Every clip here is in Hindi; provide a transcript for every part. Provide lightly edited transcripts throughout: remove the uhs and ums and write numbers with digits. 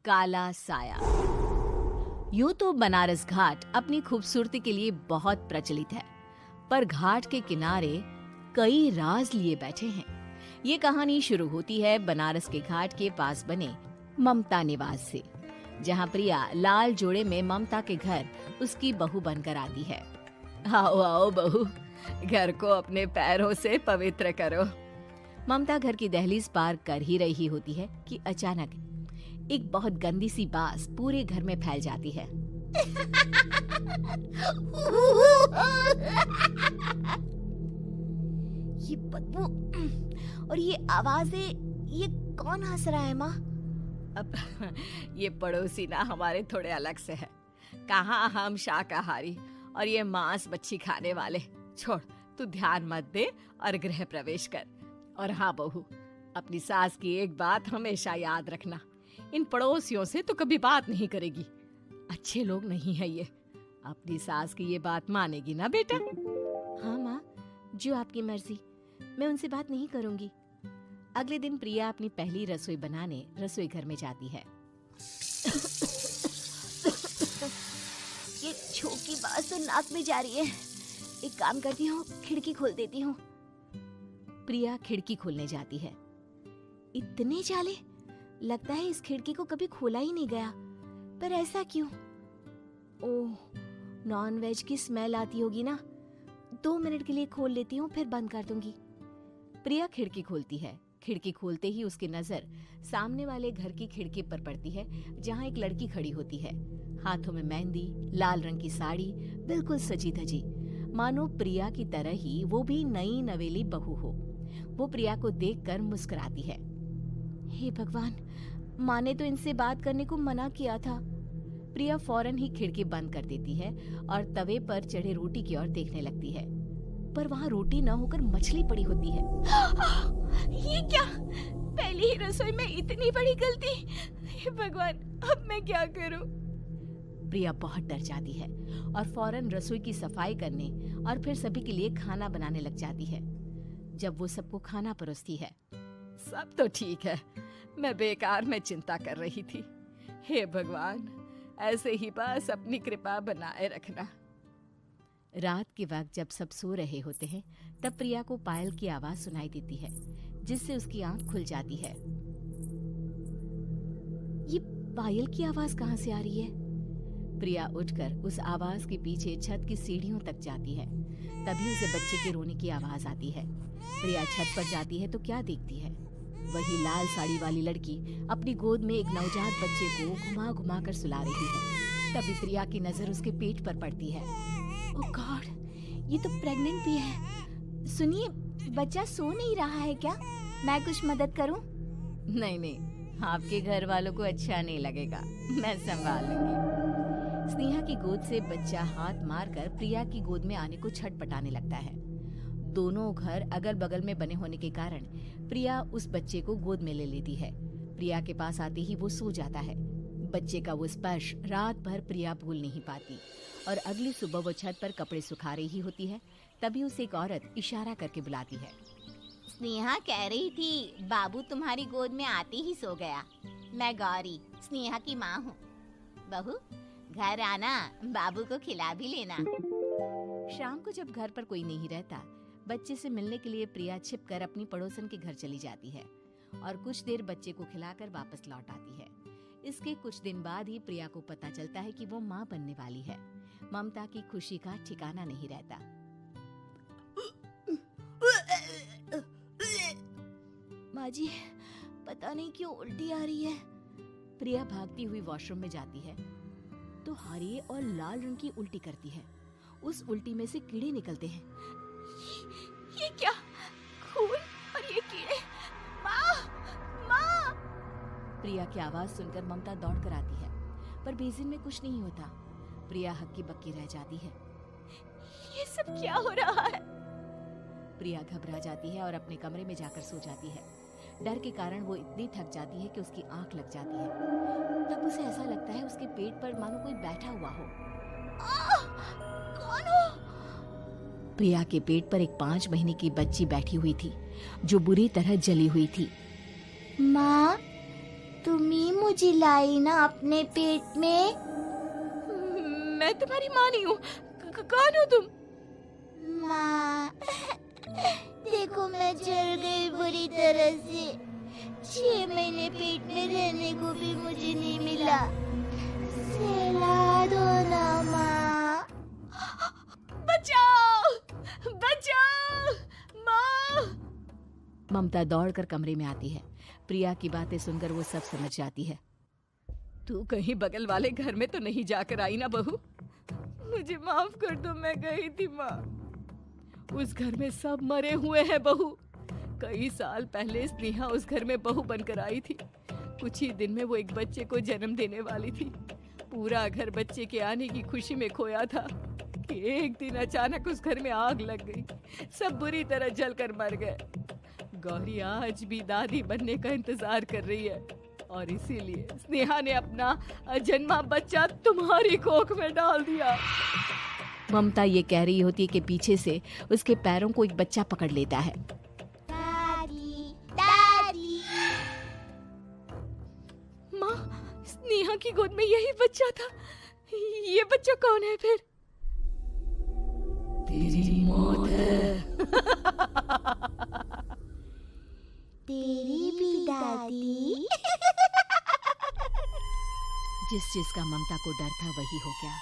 काला साया। यूं तो बनारस घाट अपनी खूबसूरती के लिए बहुत प्रचलित है, पर घाट के किनारे कई राज लिए बैठे हैं। ये कहानी शुरू होती है बनारस के घाट के पास बने ममता निवास से, जहां प्रिया लाल जोड़े में ममता के घर उसकी बहू बनकर आती है। आओ आओ बहू, घर को अपने पैरों से पवित्र करो। ममता घर की दहलीज पार कर ही रही होती है कि अचानक एक बहुत गंदी सी बास पूरे घर में फैल जाती है। ये बदबू और ये आवाजें, ये कौन हंस रहा है माँ? अब ये पड़ोसी ना हमारे थोड़े अलग से है। कहाँ हम शाकाहारी और ये मांस मच्छी खाने वाले। छोड़, तू ध्यान मत दे और गृह प्रवेश कर। और हाँ बहू, अपनी सास की एक बात हमेशा याद रखना, इन पड़ोसियों से तो कभी बात नहीं करेगी। अच्छे लोग नहीं है ये। अपनी सास की ये बात मानेगी ना बेटा? हाँ माँ, जो आपकी मर्जी, मैं उनसे बात नहीं करूंगी। अगले दिन प्रिया अपनी पहली रसोई बनाने रसोई घर में जाती है। ये छोकी बात तो नाक में जा रही है। एक काम करती हूँ, खिड़की खोल देती हूँ। प्रिया खिड़की खोलने जाती है। इतने जाले, लगता है इस खिड़की को कभी खोला ही नहीं गया। पर ऐसा क्यों? ओह, नॉन वेज की स्मेल आती होगी ना। 2 मिनट के लिए खोल लेती हूँ, फिर बंद कर दूंगी। प्रिया खिड़की खोलती है। खिड़की खोलते ही उसकी नजर सामने वाले घर की खिड़की पर पड़ती है, जहाँ एक लड़की खड़ी होती है। हाथों में मेहंदी, लाल रंग की साड़ी, बिल्कुल सजी धजी, मानो प्रिया की तरह ही वो भी नई नवेली बहू हो। वो प्रिया को देखकर मुस्कुराती है। हे भगवान, माँ ने तो इनसे बात करने को मना किया था। प्रिया फौरन ही खिड़की बंद कर देती है और तवे पर चढ़े रोटी की ओर देखने लगती है, पर वहाँ रोटी न होकर मछली पड़ी होती है। ये क्या? पहली ही रसोई में इतनी बड़ी गलती। हे भगवान, अब मैं क्या करूं? प्रिया बहुत डर जाती है और फौरन रसोई की सफाई करने और फिर सभी के लिए खाना बनाने लग जाती है। जब वो सबको खाना परोसती है, सब तो ठीक है, मैं बेकार में चिंता कर रही थी। हे भगवान, ऐसे ही बस अपनी कृपा बनाए रखना। रात के वक्त जब सब सो रहे होते हैं, तब प्रिया को पायल की आवाज सुनाई देती है, जिससे उसकी आंख खुल जाती है। ये पायल की आवाज कहाँ से आ रही है? प्रिया उठकर उस आवाज के पीछे छत की सीढ़ियों तक जाती है। तभी उसे बच्चे के रोने की आवाज आती है। प्रिया छत पर जाती है तो क्या देखती है? वही लाल साड़ी वाली लड़की अपनी गोद में एक नवजात बच्चे को घुमा घुमा कर सुला रही है। तभी प्रिया की नजर उसके पेट पर पड़ती है। ओह गॉड, ये तो प्रेग्नेंट भी है। सुनिए, बच्चा सो नहीं रहा है क्या? मैं कुछ मदद करूं? नहीं नहीं, आपके घर वालों को अच्छा नहीं लगेगा, मैं संभाल लूंगी। स्नेहा की गोद से बच्चा हाथ मारकर प्रिया की गोद में आने को छटपटाने लगता है। दोनों घर अगल बगल में बने होने के कारण प्रिया उस बच्चे को गोद में ले लेती है। प्रिया के पास आते ही वो सो जाता है। बच्चे का वो स्पर्श रात भर प्रिया भूल नहीं पाती और अगली सुबह वो छत पर कपड़े सुखा रही होती है। तभी उसे एक औरत इशारा करके बुलाती है। स्नेहा कह रही थी बाबू तुम्हारी गोद में आते ही सो गया। मैं गौरी, स्नेहा की माँ हूँ। बहू, घर आना, बाबू को खिला भी लेना। शाम को जब घर पर कोई नहीं रहता, बच्चे से मिलने के लिए प्रिया छिपकर अपनी पड़ोसन के घर चली जाती है और कुछ देर बच्चे को खिलाकर वापस लौट आती है। इसके कुछ दिन बाद ही प्रिया को पता चलता है कि वो माँ बनने वाली है। ममता की खुशी का ठिकाना नहीं रहता। माँ जी, पता नहीं क्यों उल्टी आ रही है। प्रिया भागती हुई वॉशरूम में जाती है तो हरे और लाल रंग की उल्टी करती है। उस उल्टी में से कीड़े निकलते हैं। ये क्या? खून और ये कीड़े! माँ! माँ! प्रिया की आवाज सुनकर ममता दौड़ कर आती है, पर बेसिन में कुछ नहीं होता। प्रिया हक्की बक्की रह जाती है। ये सब क्या हो रहा है? प्रिया घबरा जाती है और अपने कमरे में जाकर सो जाती है। डर के कारण वो इतनी थक जाती है कि उसकी आंख लग जाती है। तब उसे ऐसा लगता है उसके पेट पर मानो कोई बैठा हुआ हो। कौन हो? प्रिया के पेट पर एक 5 महीने की बच्ची बैठी हुई थी, जो बुरी तरह जली हुई थी। माँ, तुम ही मुझे लाई ना अपने पेट में। मैं तुम्हारी माँ नहीं हूँ। कौन हो तुम? माँ, देखो मैं जल गई बुरी तरह से। 6 महीने पेट में रहने को भी मुझे नहीं मिला। सहला दो ना माँ। बचाओ, बचाओ, माँ! ममता दौड़कर कमरे में आती है। प्रिया की बातें सुनकर वो सब समझ जाती है। तू कहीं बगल वाले घर में तो नहीं जाकर आई ना बहू? मुझे माफ कर दो, मैं गई थी माँ। उस घर में सब मरे हुए हैं बहू। कई साल पहले स्नेहा उस घर में बहू बनकर आई थी। कुछ ही दिन में वो एक बच्चे को जन्म देने वाली थी। पूरा घर बच्चे के आने की खुशी में खोया था कि एक दिन अचानक उस घर में आग लग गई। सब बुरी तरह जलकर मर गए। गौरी आज भी दादी बनने का इंतजार कर रही है और इसीलिए स्नेहा ने अपना अजन्मा बच्चा तुम्हारी कोख में डाल दिया। ममता ये कह रही होती है कि पीछे से उसके पैरों को एक बच्चा पकड़ लेता है। दादी, दादी। माँ, स्नेहा की गोद में यही बच्चा था। ये बच्चा कौन है फिर? तेरी मौत है। तेरी भी दादी। जिस चीज का ममता को डर था वही हो गया।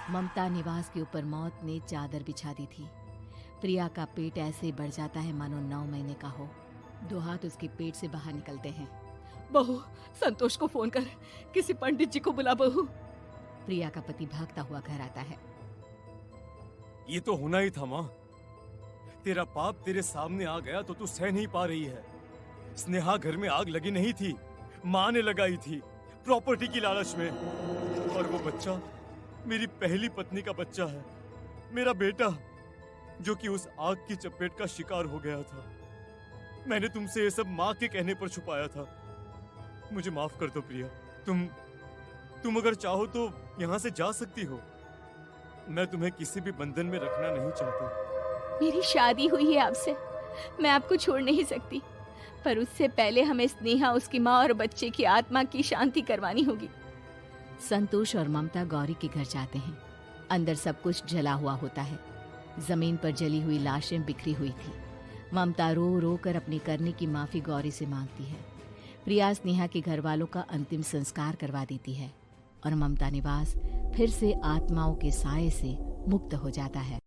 ममता निवास के ऊपर मौत ने चादर बिछा दी थी। प्रिया का पेट ऐसे बढ़ जाता है मानो 9 महीने का हो। 2 हाथ उसके पेट से बाहर निकलते हैं। बहू, संतोष को फोन कर, किसी पंडित जी को बुला बहू। प्रिया का पति भागता हुआ घर आता है। ये तो होना ही था माँ। तेरा पाप तेरे सामने आ गया तो तू सह नहीं पा रही है। स्नेहा घर में आग लगी नहीं थी, माँ ने लगाई थी, प्रॉपर्टी की लालच में। और वो बच्चा मेरी पहली पत्नी का बच्चा है, मेरा बेटा, जो कि उस आग की चपेट का शिकार हो गया था। मैंने तुमसे ये सब माँ के कहने पर छुपाया था। मुझे माफ कर दो प्रिया। तुम अगर चाहो तो यहाँ से जा सकती हो। मैं तुम्हें किसी भी बंधन में रखना नहीं चाहता। मेरी शादी हुई है आपसे, मैं आपको छोड़ नहीं सकती, पर उससे पहले हमें स्नेहा, उसकी माँ और बच्चे की आत्मा की शांति करवानी होगी। संतोष और ममता गौरी के घर जाते हैं। अंदर सब कुछ जला हुआ होता है। जमीन पर जली हुई लाशें बिखरी हुई थी। ममता रो रो कर अपनी करने की माफी गौरी से मांगती है। प्रिया स्नेहा के घर वालों का अंतिम संस्कार करवा देती है और ममता निवास फिर से आत्माओं के साए से मुक्त हो जाता है।